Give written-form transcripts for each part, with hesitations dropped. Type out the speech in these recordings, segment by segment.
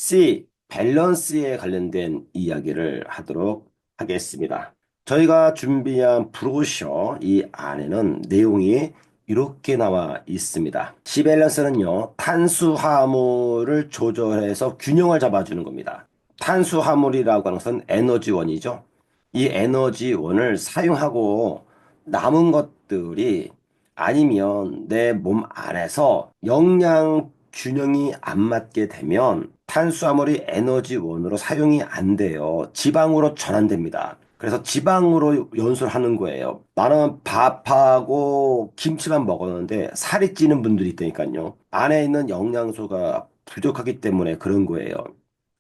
C. 밸런스에 관련된 이야기를 하도록 하겠습니다. 저희가 준비한 브로셔 이 안에는 내용이 이렇게 나와 있습니다. C 밸런스는요, 탄수화물을 조절해서 균형을 잡아주는 겁니다. 탄수화물이라고 하는 것은 에너지원이죠. 이 에너지원을 사용하고 남은 것들이 아니면 내 몸 안에서 영양 균형이 안 맞게 되면 탄수화물이 에너지원으로 사용이 안 돼요. 지방으로 전환됩니다. 그래서 지방으로 연소를 하는 거예요. 나는 밥하고 김치만 먹었는데 살이 찌는 분들이 있다니까요. 안에 있는 영양소가 부족하기 때문에 그런 거예요.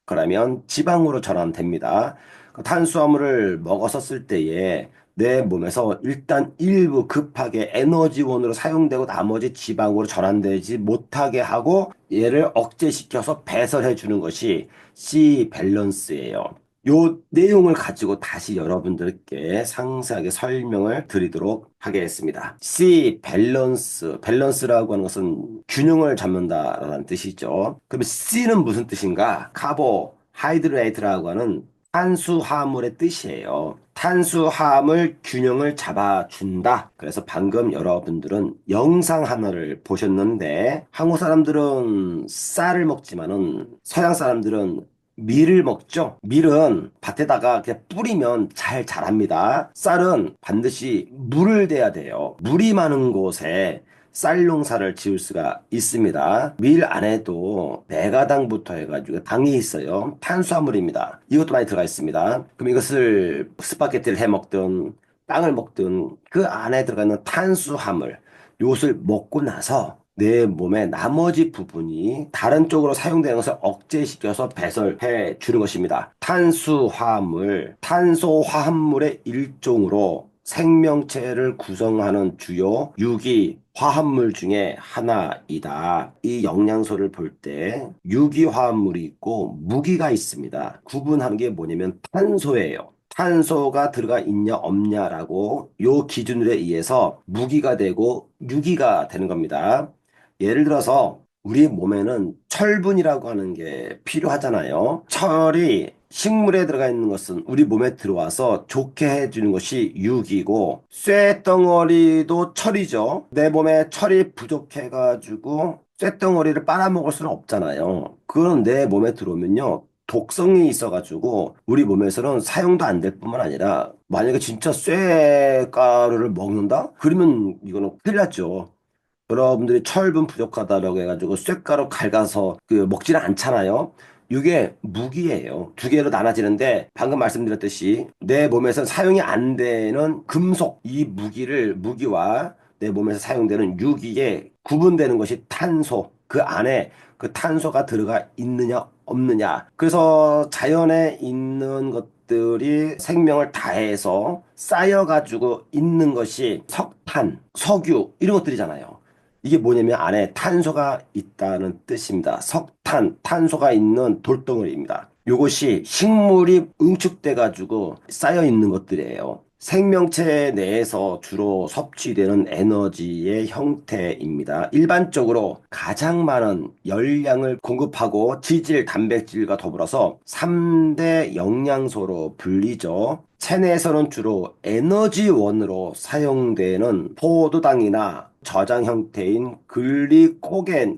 그러면 지방으로 전환됩니다. 그 탄수화물을 먹었었을 때에 내 몸에서 일단 일부 급하게 에너지원으로 사용되고 나머지 지방으로 전환되지 못하게 하고 얘를 억제시켜서 배설해 주는 것이 C 밸런스예요. 요 내용을 가지고 다시 여러분들께 상세하게 설명을 드리도록 하겠습니다. C 밸런스, 밸런스라고 하는 것은 균형을 잡는다라는 뜻이죠. 그러면 C는 무슨 뜻인가? 카보하이드레이트라고 하는 탄수화물의 뜻이에요. 탄수화물 균형을 잡아준다. 그래서 방금 여러분들은 영상 하나를 보셨는데 한국 사람들은 쌀을 먹지만은 서양 사람들은 밀을 먹죠. 밀은 밭에다가 그냥 뿌리면 잘 자랍니다. 쌀은 반드시 물을 대야 돼요. 물이 많은 곳에 쌀 농사를 지을 수가 있습니다. 밀 안에도 메가당부터 해가지고 당이 있어요. 탄수화물입니다. 이것도 많이 들어가 있습니다. 그럼 이것을 스파게티를 해 먹든 빵을 먹든 그 안에 들어가는 탄수화물, 이것을 먹고 나서 내 몸의 나머지 부분이 다른 쪽으로 사용되는 것을 억제시켜서 배설해 주는 것입니다. 탄수화물, 탄소화합물의 일종으로 생명체를 구성하는 주요 유기 화합물 중에 하나이다. 이 영양소를 볼 때 유기 화합물이 있고 무기가 있습니다. 구분하는 게 뭐냐면 탄소예요. 탄소가 들어가 있냐 없냐라고 요 기준에 의해서 무기가 되고 유기가 되는 겁니다. 예를 들어서 우리 몸에는 철분이라고 하는 게 필요하잖아요. 철이 식물에 들어가 있는 것은 우리 몸에 들어와서 좋게 해주는 것이 육이고, 쇳덩어리도 철이죠. 내 몸에 철이 부족해가지고 쇳덩어리를 빨아먹을 수는 없잖아요. 그건 내 몸에 들어오면요, 독성이 있어가지고 우리 몸에서는 사용도 안 될 뿐만 아니라 만약에 진짜 쇠가루를 먹는다? 그러면 이거는 큰일 났죠. 여러분들이 철분 부족하다라고 해가지고 쇳가루 갈가서 먹지는 않잖아요. 이게 무기예요. 두 개로 나눠지는데 방금 말씀드렸듯이 내 몸에서 사용이 안 되는 금속, 이 무기와 내 몸에서 사용되는 유기에 구분되는 것이 탄소. 그 안에 그 탄소가 들어가 있느냐 없느냐. 그래서 자연에 있는 것들이 생명을 다해서 쌓여가지고 있는 것이 석탄, 석유 이런 것들이잖아요. 이게 뭐냐면 안에 탄소가 있다는 뜻입니다. 석탄, 탄소가 있는 돌덩어리입니다. 이것이 식물이 응축돼 가지고 쌓여 있는 것들이에요. 생명체 내에서 주로 섭취되는 에너지의 형태입니다. 일반적으로 가장 많은 열량을 공급하고 지질, 단백질과 더불어서 3대 영양소로 불리죠. 체내에서는 주로 에너지원으로 사용되는 포도당이나 저장 형태인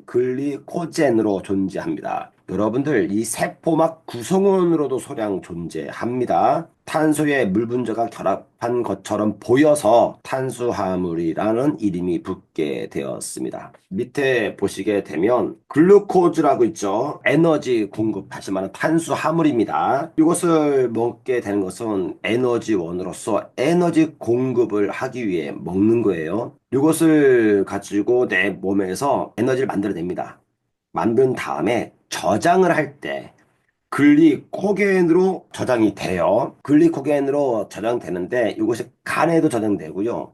글리코젠으로 존재합니다. 여러분들 이 세포막 구성원으로도 소량 존재합니다. 탄소에 물 분자가 결합한 것처럼 보여서 탄수화물이라는 이름이 붙게 되었습니다. 밑에 보시게 되면 글루코즈라고 있죠. 에너지 공급하실 만한 탄수화물입니다. 이것을 먹게 되는 것은 에너지원으로서 에너지 공급을 하기 위해 먹는 거예요. 이것을 가지고 내 몸에서 에너지를 만들어냅니다. 만든 다음에 저장을 할 때 글리코겐으로 저장이 돼요. 글리코겐으로 저장되는데 이것이 간에도 저장되고요.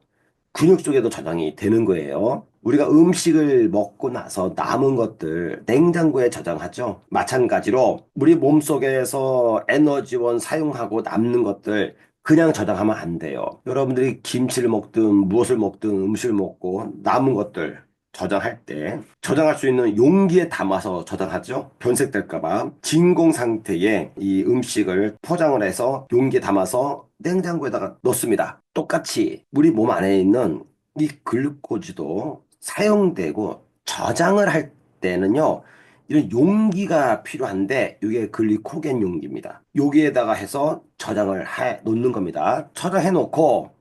근육 쪽에도 저장이 되는 거예요. 우리가 음식을 먹고 나서 남은 것들 냉장고에 저장하죠. 마찬가지로 우리 몸속에서 에너지원 사용하고 남는 것들 그냥 저장하면 안 돼요. 여러분들이 김치를 먹든 무엇을 먹든 음식을 먹고 남은 것들 저장할 때 저장할 수 있는 용기에 담아서 저장하죠. 변색될까 봐 진공 상태의 이 음식을 포장을 해서 용기에 담아서 냉장고에다가 넣습니다. 똑같이 우리 몸 안에 있는 이 글루코즈도 사용되고 저장을 할 때는요. 이런 용기가 필요한데 이게 글리코겐 용기입니다. 여기에다가 해서 저장을 해 놓는 겁니다. 저장해 놓고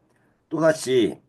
또다시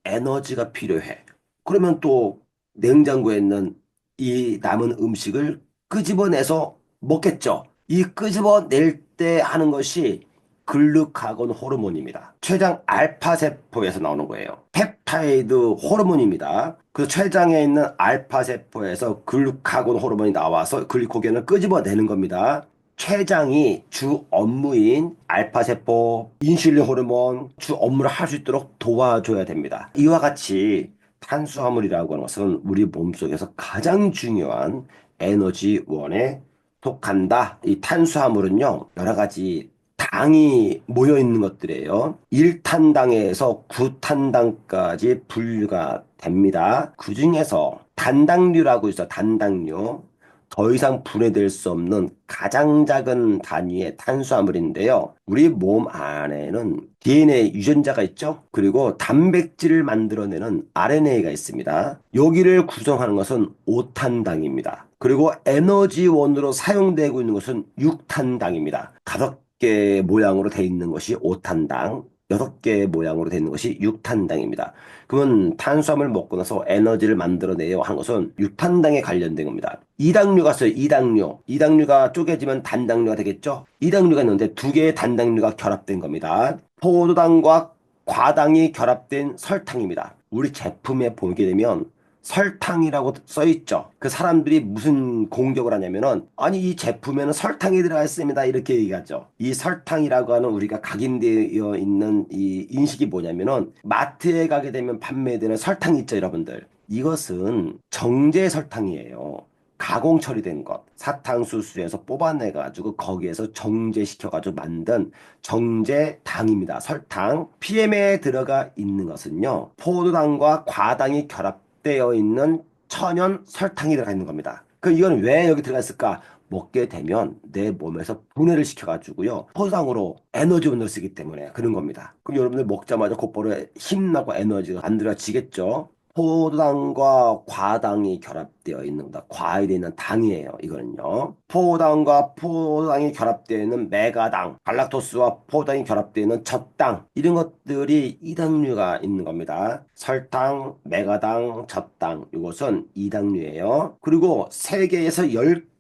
에너지가 필요해. 그러면 또 냉장고에 있는 이 남은 음식을 끄집어내서 먹겠죠. 이 끄집어낼 때 하는 것이 글루카곤 호르몬입니다. 췌장 알파세포에서 나오는 거예요. 펩타이드 호르몬입니다. 그 췌장에 있는 알파세포에서 글루카곤 호르몬이 나와서 글리코겐을 끄집어내는 겁니다. 췌장이 주 업무인 알파세포, 인슐린 호르몬 주 업무를 할 수 있도록 도와줘야 됩니다. 이와 같이 탄수화물이라고 하는 것은 우리 몸속에서 가장 중요한 에너지원에 속한다. 이 탄수화물은요, 여러 가지 당이 모여 있는 것들이에요. 1탄당에서 9탄당까지 분류가 됩니다. 그 중에서 단당류라고 있어, 단당류. 더 이상 분해될 수 없는 가장 작은 단위의 탄수화물인데요. 우리 몸 안에는 DNA 유전자가 있죠. 그리고 단백질을 만들어내는 RNA가 있습니다. 여기를 구성하는 것은 5탄당입니다. 그리고 에너지원으로 사용되고 있는 것은 6탄당입니다. 다섯 개 모양으로 되어 있는 것이 5탄당, 6개 모양으로 되어 있는 것이 6탄당입니다. 그러면 탄수화물 먹고 나서 에너지를 만들어내요 한 것은 육탄당에 관련된 겁니다. 이당류가 있어요. 이당류. 이당류가 쪼개지면 단당류가 되겠죠. 이당류가 있는데 두 개의 단당류가 결합된 겁니다. 포도당과 과당이 결합된 설탕입니다. 우리 제품에 보게 되면 설탕이라고 써 있죠. 그 사람들이 무슨 공격을 하냐면은 아니 이 제품에는 설탕이 들어가 있습니다. 이렇게 얘기하죠. 이 설탕이라고 하는 우리가 각인되어 있는 이 인식이 뭐냐면은 마트에 가게 되면 판매되는 설탕 있죠, 여러분들. 이것은 정제 설탕이에요. 가공 처리된 것, 사탕수수에서 뽑아내가지고 거기에서 정제시켜가지고 만든 정제당입니다. 설탕. PM에 들어가 있는 것은요, 포도당과 과당이 결합되어 있는 천연 설탕이 들어가 있는 겁니다. 그 이건 왜 여기 들어가 있을까? 먹게 되면 내 몸에서 분해를 시켜가지고요, 포도당으로 에너지원으로 쓰기 때문에 그런 겁니다. 그럼 여러분들 먹자마자 곧바로 힘나고 에너지가 만들어지겠죠? 포도당과 과당이 결합되어 있는 거다. 과일에 있는 당이에요. 이거는요. 포도당과 포도당이 결합되어 있는 메가당, 갈락토스와 포도당이 결합되어 있는 젖당, 이런 것들이 이당류가 있는 겁니다. 설탕, 메가당, 젖당, 이것은 이당류예요. 그리고 3개에서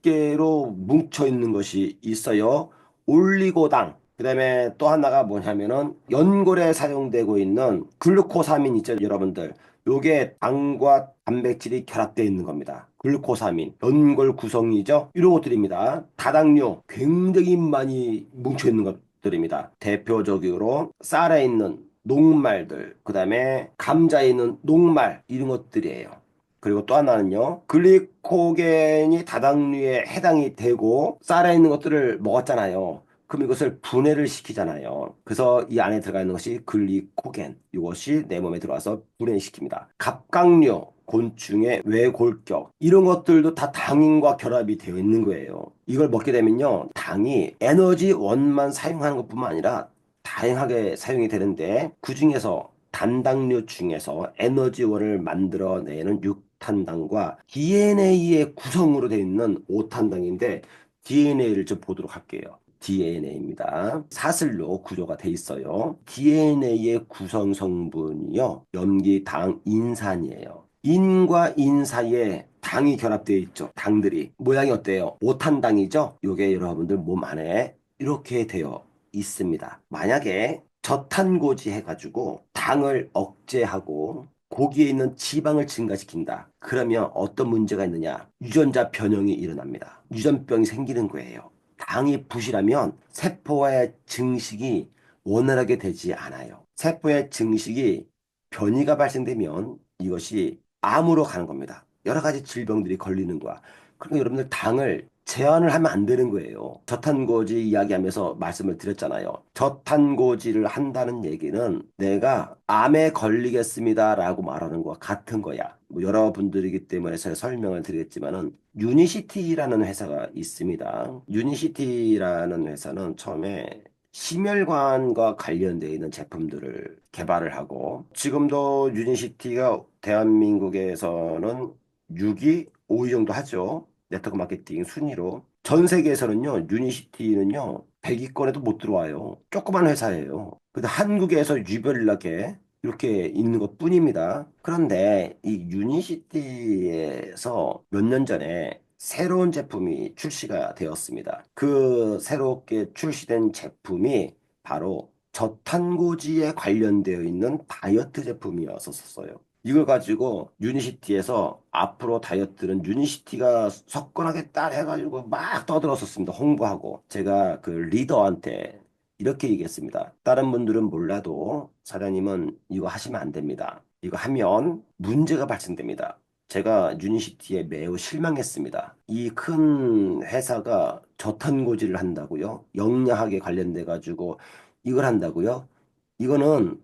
10개로 뭉쳐 있는 것이 있어요. 올리고당. 그 다음에 또 하나가 뭐냐면은 연골에 사용되고 있는 글루코사민 있죠, 여러분들. 요게 당과 단백질이 결합되어 있는 겁니다. 글루코사민, 연골 구성이죠. 이런 것들입니다. 다당류, 굉장히 많이 뭉쳐 있는 것들입니다. 대표적으로 쌀에 있는 녹말들, 그 다음에 감자에 있는 녹말, 이런 것들이에요. 그리고 또 하나는요, 글리코겐이 다당류에 해당이 되고 쌀에 있는 것들을 먹었잖아요. 그럼 이것을 분해를 시키잖아요. 그래서 이 안에 들어가 있는 것이 글리코겐. 이것이 내 몸에 들어와서 분해시킵니다. 갑각류, 곤충의 외골격. 이런 것들도 다 당인과 결합이 되어 있는 거예요. 이걸 먹게 되면요, 당이 에너지원만 사용하는 것뿐만 아니라 다양하게 사용이 되는데 그중에서 단당류 중에서 에너지원을 만들어내는 6탄당과 DNA의 구성으로 되어 있는 5탄당인데 DNA를 좀 보도록 할게요. DNA입니다. 사슬로 구조가 돼 있어요. DNA의 구성 성분이요, 염기, 당, 인산이에요. 인과 인 사이에 당이 결합되어 있죠. 당들이 모양이 어때요? 오탄당이죠. 요게 여러분들 몸 안에 이렇게 되어 있습니다. 만약에 저탄고지 해가지고 당을 억제하고 고기에 있는 지방을 증가시킨다. 그러면 어떤 문제가 있느냐? 유전자 변형이 일어납니다. 유전병이 생기는 거예요. 당이 부실하면 세포의 증식이 원활하게 되지 않아요. 세포의 증식이 변이가 발생되면 이것이 암으로 가는 겁니다. 여러 가지 질병들이 걸리는 거야. 그러니까 여러분들 당을 제한을 하면 안 되는 거예요. 저탄고지 이야기하면서 말씀을 드렸잖아요. 저탄고지를 한다는 얘기는 내가 암에 걸리겠습니다라고 말하는 거와 같은 거야. 뭐 여러분들이기 때문에 제가 설명을 드리겠지만은 유니시티라는 회사가 있습니다. 유니시티라는 회사는 처음에 심혈관과 관련되어 있는 제품들을 개발을 하고 지금도 유니시티가 대한민국에서는 6위, 5위 정도 하죠. 네트워크 마케팅 순위로. 전 세계에서는요, 유니시티는요, 100위권에도 못 들어와요. 조그만 회사예요. 근데 한국에서 유별나게 이렇게 있는 것 뿐입니다. 그런데 이 유니시티에서 몇 년 전에 새로운 제품이 출시가 되었습니다. 그 새롭게 출시된 제품이 바로 저탄고지에 관련되어 있는 다이어트 제품이었었어요. 이걸 가지고 유니시티에서 앞으로 다이어트는 유니시티가 석권하겠다 해가지고 막 떠들었었습니다. 홍보하고. 제가 그 리더한테 이렇게 얘기했습니다. 다른 분들은 몰라도 사장님은 이거 하시면 안 됩니다. 이거 하면 문제가 발생됩니다. 제가 유니시티에 매우 실망했습니다. 이 큰 회사가 저탄고지를 한다고요? 영양학에 관련돼 가지고 이걸 한다고요? 이거는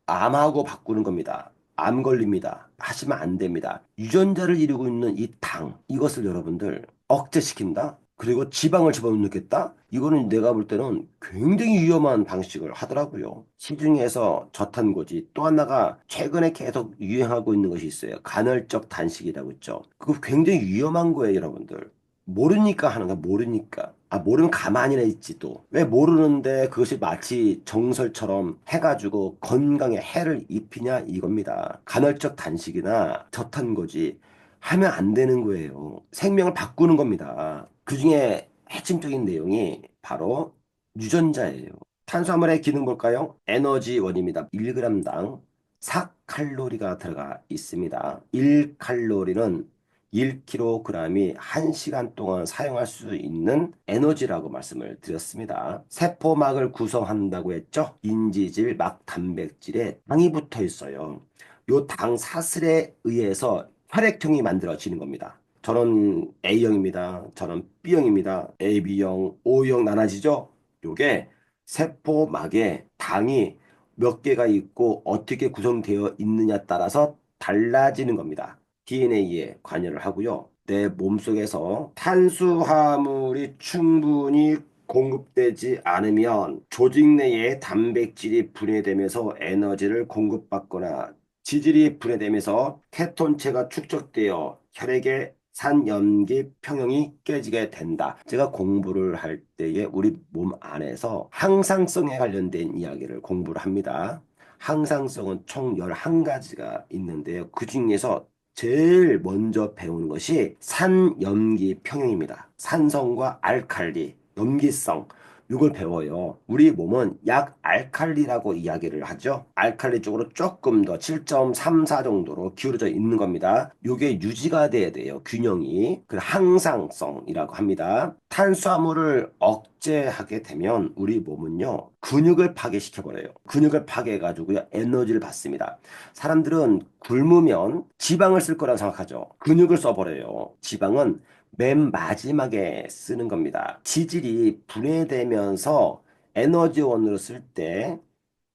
암하고 바꾸는 겁니다. 암 걸립니다. 하시면 안 됩니다. 유전자를 이루고 있는 이 당, 이것을 여러분들 억제시킨다? 그리고 지방을 집어넣겠다? 이거는 내가 볼 때는 굉장히 위험한 방식을 하더라고요. 시중에서 저탄고지, 또 하나가 최근에 계속 유행하고 있는 것이 있어요. 간헐적 단식이라고 있죠. 그거 굉장히 위험한 거예요, 여러분들. 모르니까 하는 거야, 모르니까. 아, 모르면 가만히 있지 또. 왜 모르는데 그것이 마치 정설처럼 해가지고 건강에 해를 입히냐 이겁니다. 간헐적 단식이나 저탄고지 하면 안 되는 거예요. 생명을 바꾸는 겁니다. 그중에 핵심적인 내용이 바로 유전자예요. 탄수화물의 기능 볼까요? 에너지원입니다. 1g당 4칼로리가 들어가 있습니다. 1칼로리는 1kg이 1시간 동안 사용할 수 있는 에너지라고 말씀을 드렸습니다. 세포막을 구성한다고 했죠? 인지질, 막 단백질에 당이 붙어 있어요. 요 당 사슬에 의해서 혈액형이 만들어지는 겁니다. 저는 A형입니다. 저는 B형입니다. AB형, O형 나눠지죠? 요게 세포막에 당이 몇 개가 있고 어떻게 구성되어 있느냐 따라서 달라지는 겁니다. DNA에 관여를 하고요. 내 몸속에서 탄수화물이 충분히 공급되지 않으면 조직 내에 단백질이 분해되면서 에너지를 공급받거나 지질이 분해되면서 케톤체가 축적되어 혈액의 산염기 평형이 깨지게 된다. 제가 공부를 할 때에 우리 몸 안에서 항상성에 관련된 이야기를 공부를 합니다. 항상성은 총 11가지가 있는데요. 그 중에서 제일 먼저 배우는 것이 산염기 평형입니다. 산성과 알칼리, 염기성. 이걸 배워요. 우리 몸은 약 알칼리라고 이야기를 하죠. 알칼리 쪽으로 조금 더 7.34 정도로 기울어져 있는 겁니다. 이게 유지가 돼야 돼요. 균형이. 그 항상성이라고 합니다. 탄수화물을 억제하게 되면 우리 몸은요. 근육을 파괴시켜버려요. 근육을 파괴해가지고요. 에너지를 받습니다. 사람들은 굶으면 지방을 쓸 거라고 생각하죠. 근육을 써버려요. 지방은 맨 마지막에 쓰는 겁니다. 지질이 분해되면서 에너지원으로 쓸 때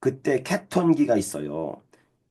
그때 케톤기가 있어요.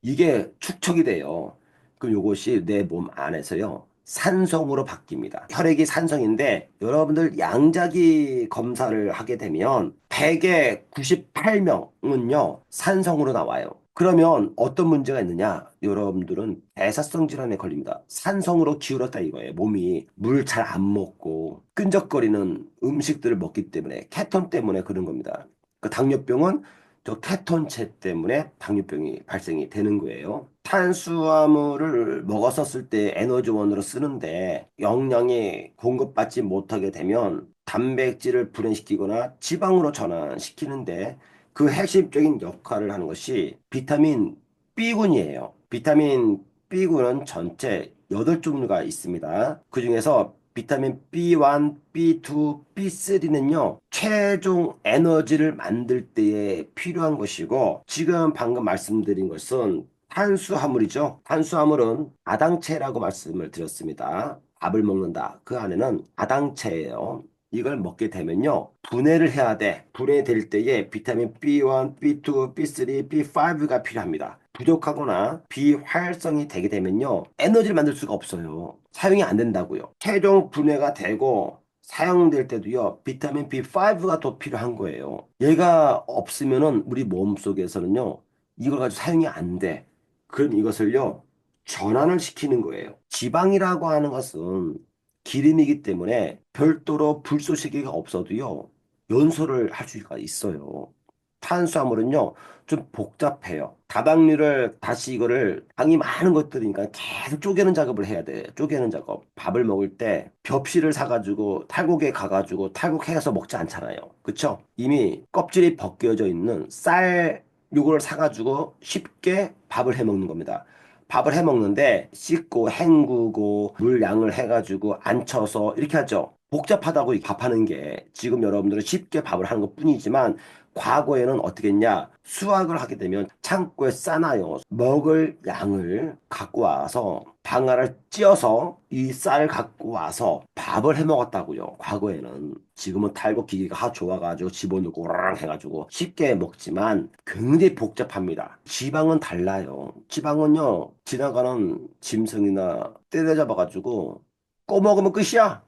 이게 축적이 돼요. 그럼 요것이 내 몸 안에서요. 산성으로 바뀝니다. 혈액이 산성인데 여러분들 양자기 검사를 하게 되면 100에 98명은요. 산성으로 나와요. 그러면 어떤 문제가 있느냐? 여러분들은 대사성 질환에 걸립니다. 산성으로 기울었다 이거예요. 몸이 물 잘 안 먹고 끈적거리는 음식들을 먹기 때문에 케톤 때문에 그런 겁니다. 그 당뇨병은 저 케톤체 때문에 당뇨병이 발생이 되는 거예요. 탄수화물을 먹었었을 때 에너지원으로 쓰는데 영양이 공급받지 못하게 되면 단백질을 분해시키거나 지방으로 전환시키는데 그 핵심적인 역할을 하는 것이 비타민 B군이에요. 비타민 B군은 전체 8종류가 있습니다. 그 중에서 비타민 B1, B2, B3는요, 최종 에너지를 만들 때에 필요한 것이고, 지금 방금 말씀드린 것은 탄수화물이죠. 탄수화물은 다당체라고 말씀을 드렸습니다. 밥을 먹는다. 그 안에는 아당체예요. 이걸 먹게 되면요. 분해를 해야 돼. 분해될 때에 비타민 B1, B2, B3, B5가 필요합니다. 부족하거나 비활성이 되게 되면요. 에너지를 만들 수가 없어요. 사용이 안 된다고요. 최종 분해가 되고 사용될 때도요. 비타민 B5가 더 필요한 거예요. 얘가 없으면은 우리 몸속에서는요. 이걸 가지고 사용이 안 돼. 그럼 이것을요. 전환을 시키는 거예요. 지방이라고 하는 것은 기름이기 때문에 별도로 불쏘시개가 없어도요, 연소를 할 수가 있어요. 탄수화물은요, 좀 복잡해요. 다당류를 다시 이거를 당이 많은 것들이니까 계속 쪼개는 작업을 해야 돼. 쪼개는 작업. 밥을 먹을 때 벽실을 사가지고 탈곡에 가가지고 탈곡해서 먹지 않잖아요. 그쵸? 이미 껍질이 벗겨져 있는 쌀 요거를 사가지고 쉽게 밥을 해 먹는 겁니다. 밥을 해 먹는데 씻고 헹구고 물 양을 해가지고 안쳐서 이렇게 하죠. 복잡하다고 이 밥하는 게 지금 여러분들은 쉽게 밥을 하는 것뿐이지만 과거에는 어떻게 했냐? 수확을 하게 되면 창고에 싸놔요. 먹을 양을 갖고 와서 방아를 찧어서 이 쌀을 갖고 와서 밥을 해 먹었다고요. 과거에는. 지금은 탈곡 기기가 좋아가지고 집어넣고 오라랑 해가지고 쉽게 먹지만 굉장히 복잡합니다. 지방은 달라요. 지방은요, 지나가는 짐승이나 때려잡아가지고 꺼먹으면 끝이야.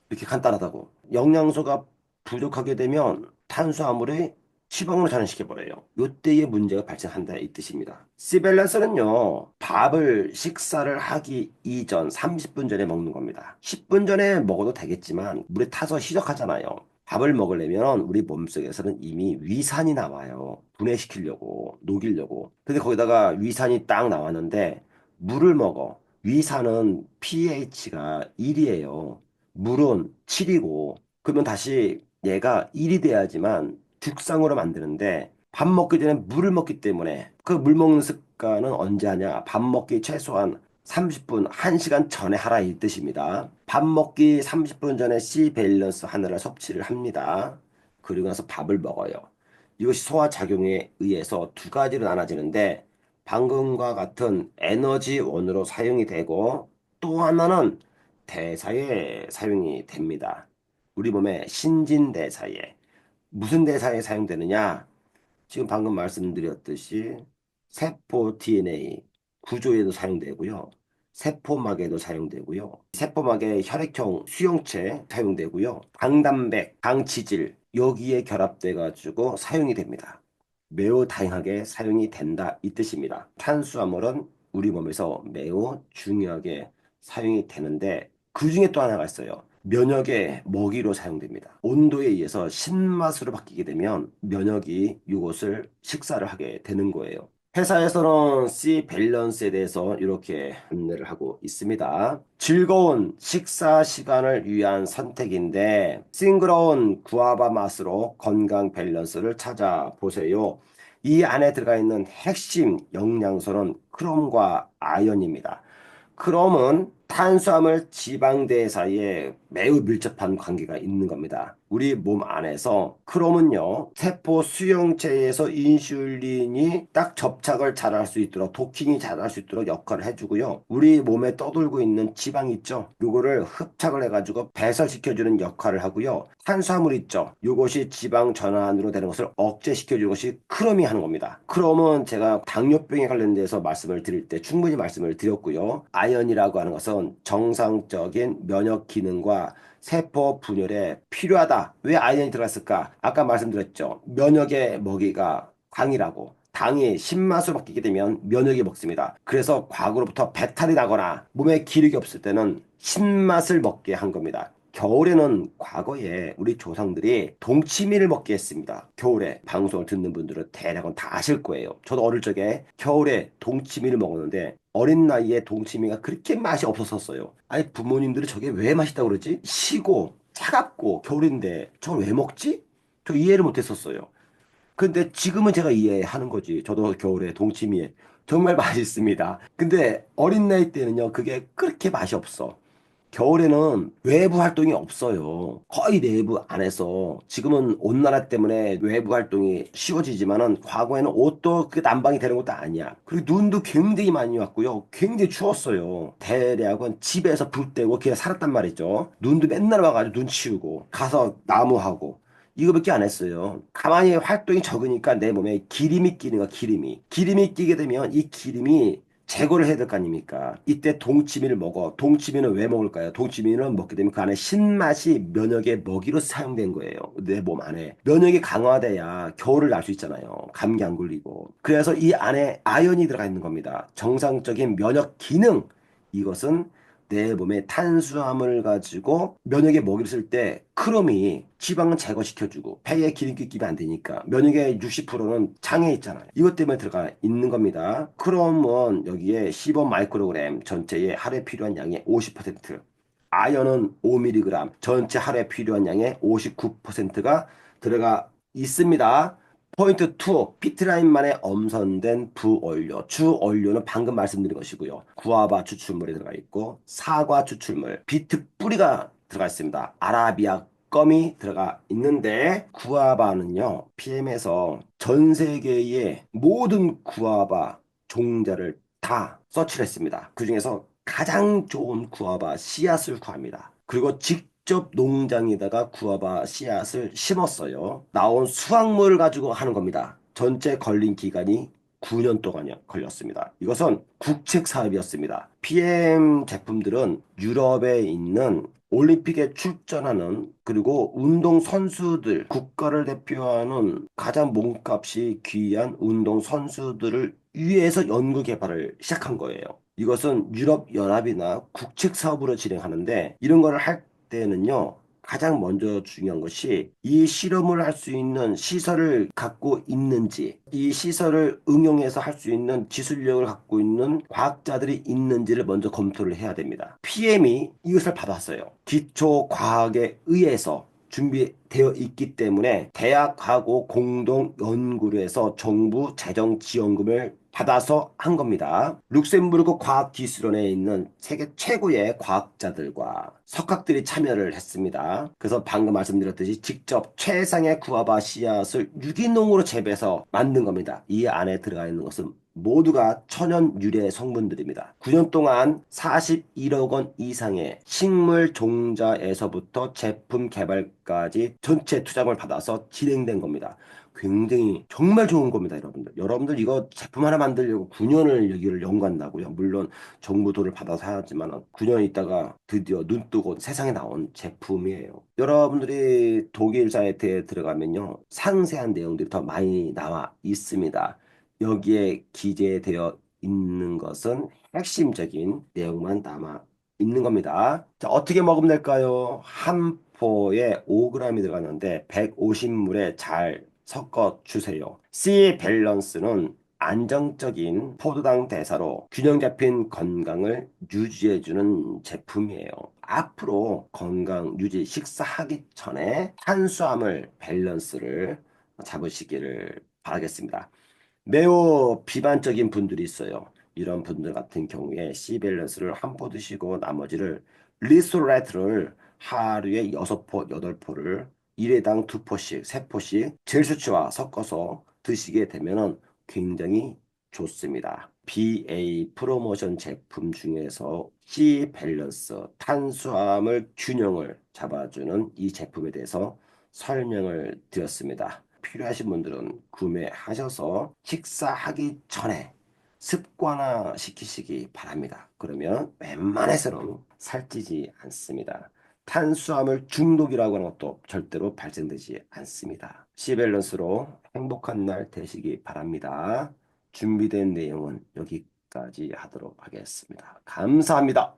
이렇게 간단하다고. 영양소가 부족하게 되면 탄수화물이 지방으로 전환시켜버려요. 이때의 문제가 발생한다 이 뜻입니다. C밸런스는요. 밥을 식사를 하기 이전 30분 전에 먹는 겁니다. 10분 전에 먹어도 되겠지만 물에 타서 희석하잖아요. 밥을 먹으려면 우리 몸속에서는 이미 위산이 나와요. 분해시키려고, 녹이려고. 근데 거기다가 위산이 딱 나왔는데 물을 먹어. 위산은 pH가 1이에요. 물은 7이고, 그러면 다시 얘가 1이 돼야지만 죽상으로 만드는데, 밥 먹기 전에 물을 먹기 때문에, 그 물 먹는 습관은 언제 하냐? 밥 먹기 최소한 30분, 1시간 전에 하라 이 뜻입니다. 밥 먹기 30분 전에 C 밸런스 하나를 섭취를 합니다. 그리고 나서 밥을 먹어요. 이것이 소화작용에 의해서 두 가지로 나눠지는데, 방금과 같은 에너지원으로 사용이 되고, 또 하나는 대사에 사용이 됩니다. 우리 몸의 신진대사에. 무슨 대사에 사용되느냐? 지금 방금 말씀드렸듯이 세포 DNA 구조에도 사용되고요. 세포막에도 사용되고요. 세포막의 혈액형 수용체 사용되고요. 강단백, 강치질 여기에 결합돼 가지고 사용이 됩니다. 매우 다양하게 사용이 된다 이 뜻입니다. 탄수화물은 우리 몸에서 매우 중요하게 사용이 되는데 그 중에 또 하나가 있어요. 면역의 먹이로 사용됩니다. 온도에 의해서 신맛으로 바뀌게 되면 면역이 이것을 식사를 하게 되는 거예요. 회사에서는 C 밸런스에 대해서 이렇게 안내를 하고 있습니다. 즐거운 식사 시간을 위한 선택인데 싱그러운 구아바 맛으로 건강 밸런스를 찾아보세요. 이 안에 들어가 있는 핵심 영양소는 크롬과 아연입니다. 크롬은 탄수화물 지방대 사이에 매우 밀접한 관계가 있는 겁니다. 우리 몸 안에서 크롬은요, 세포 수용체에서 인슐린이 딱 접착을 잘할 수 있도록, 도킹이 잘할 수 있도록 역할을 해주고요. 우리 몸에 떠돌고 있는 지방 있죠? 요거를 흡착을 해가지고 배설시켜주는 역할을 하고요. 탄수화물 있죠? 요것이 지방 전환으로 되는 것을 억제시켜주는 것이 크롬이 하는 겁니다. 크롬은 제가 당뇨병에 관련돼서 말씀을 드릴 때 충분히 말씀을 드렸고요. 아연이라고 하는 것은 정상적인 면역 기능과 세포 분열에 필요하다. 왜 아연이 들어갔을까? 아까 말씀드렸죠. 면역의 먹이가 당이라고. 당이 신맛으로 바뀌게 되면 면역이 먹습니다. 그래서 과거로부터 배탈이 나거나 몸에 기력이 없을 때는 신맛을 먹게 한 겁니다. 겨울에는 과거에 우리 조상들이 동치미를 먹게 했습니다. 겨울에 방송을 듣는 분들은 대략은 다 아실 거예요. 저도 어릴 적에 겨울에 동치미를 먹었는데 어린 나이에 동치미가 그렇게 맛이 없었었어요. 아니 부모님들이 저게 왜 맛있다고 그러지? 시고 차갑고 겨울인데 저걸 왜 먹지? 저 이해를 못했었어요. 근데 지금은 제가 이해하는 거지. 저도 겨울에 동치미에 정말 맛있습니다. 근데 어린 나이 때는요 그게 그렇게 맛이 없어. 겨울에는 외부 활동이 없어요. 거의 내부 안에서. 지금은 온난화 때문에 외부 활동이 쉬워지지만은 과거에는 옷도 그 난방이 되는 것도 아니야. 그리고 눈도 굉장히 많이 왔고요. 굉장히 추웠어요. 대략은 집에서 불 떼고 그냥 살았단 말이죠. 눈도 맨날 와가지고 눈 치우고 가서 나무하고 이거밖에 안 했어요. 가만히 활동이 적으니까 내 몸에 기름이 끼는 거야, 기름이. 기름이 끼게 되면 이 기름이 제거를 해야 될 거 아닙니까? 이때 동치미를 먹어. 동치미는 왜 먹을까요? 동치미는 먹게 되면 그 안에 신맛이 면역의 먹이로 사용된 거예요. 내 몸 안에. 면역이 강화돼야 겨울을 날 수 있잖아요. 감기 안 걸리고. 그래서 이 안에 아연이 들어가 있는 겁니다. 정상적인 면역 기능. 이것은 내 몸에 탄수화물을 가지고 면역에 먹이를 쓸 때 크롬이 지방은 제거시켜주고 폐에 기름기 끼면 안 되니까 면역의 60%는 장에 있잖아요. 이것 때문에 들어가 있는 겁니다. 크롬은 여기에 15 마이크로그램 전체에 하루에 필요한 양의 50%, 아연은 5mg 전체 하루에 필요한 양의 59%가 들어가 있습니다. 포인트 2, 피트라인만의 엄선된 부원료. 주원료는 방금 말씀드린 것이고요. 구아바 추출물이 들어가 있고 사과 추출물, 비트 뿌리가 들어가 있습니다. 아라비아 껌이 들어가 있는데 구아바는요. PM에서 전 세계의 모든 구아바 종자를 다 서치를 했습니다. 그중에서 가장 좋은 구아바 씨앗을 구합니다. 그리고 직접 농장에다가 구아바 씨앗을 심었어요. 나온 수확물을 가지고 하는 겁니다. 전체 걸린 기간이 9년 동안 걸렸습니다. 이것은 국책 사업이었습니다. PM 제품들은 유럽에 있는 올림픽에 출전하는 그리고 운동 선수들, 국가를 대표하는 가장 몸값이 귀한 운동 선수들을 위해서 연구 개발을 시작한 거예요. 이것은 유럽연합이나 국책 사업으로 진행하는데 이런 거를 할 때는요. 가장 먼저 중요한 것이 이 실험을 할 수 있는 시설을 갖고 있는지, 이 시설을 응용해서 할 수 있는 기술력을 갖고 있는 과학자들이 있는지를 먼저 검토를 해야 됩니다. PM이 이것을 받았어요. 기초과학에 의해서 준비되어 있기 때문에 대학하고 공동 연구를 해서 정부 재정 지원금을 받아서 한 겁니다. 룩셈부르크 과학기술원에 있는 세계 최고의 과학자들과 석학들이 참여를 했습니다. 그래서 방금 말씀드렸듯이 직접 최상의 구아바 씨앗을 유기농으로 재배해서 만든 겁니다. 이 안에 들어가 있는 것은 모두가 천연 유래 성분들입니다. 9년 동안 41억 원 이상의 식물 종자에서부터 제품 개발까지 전체 투자금을 받아서 진행된 겁니다. 굉장히 정말 좋은 겁니다, 여러분들. 여러분들 이거 제품 하나 만들려고 9년을 여기를 연구한다고요. 물론 정부 돈을 받아서 하지만 9년 있다가 드디어 눈 뜨고 세상에 나온 제품이에요. 여러분들이 독일 사이트에 들어가면요. 상세한 내용들이 더 많이 나와 있습니다. 여기에 기재되어 있는 것은 핵심적인 내용만 남아 있는 겁니다. 자, 어떻게 먹으면 될까요? 한 포에 5g이 들어가는데 150물에 잘 섞어 주세요. C 밸런스는 안정적인 포도당 대사로 균형 잡힌 건강을 유지해주는 제품이에요. 앞으로 건강 유지 식사하기 전에 탄수화물 밸런스를 잡으시기를 바라겠습니다. 매우 비만적인 분들이 있어요. 이런 분들 같은 경우에 C 밸런스를 한 포 드시고 나머지를 리소레트를 하루에 6포, 8포를 1회당 2포씩, 3포씩 젤 수치와 섞어서 드시게 되면 굉장히 좋습니다. BA 프로모션 제품 중에서 C 밸런스, 탄수화물 균형을 잡아주는 이 제품에 대해서 설명을 드렸습니다. 필요하신 분들은 구매하셔서 식사하기 전에 습관화 시키시기 바랍니다. 그러면 웬만해서는 살찌지 않습니다. 탄수화물 중독이라고 하는 것도 절대로 발생되지 않습니다. 시밸런스로 행복한 날 되시기 바랍니다. 준비된 내용은 여기까지 하도록 하겠습니다. 감사합니다.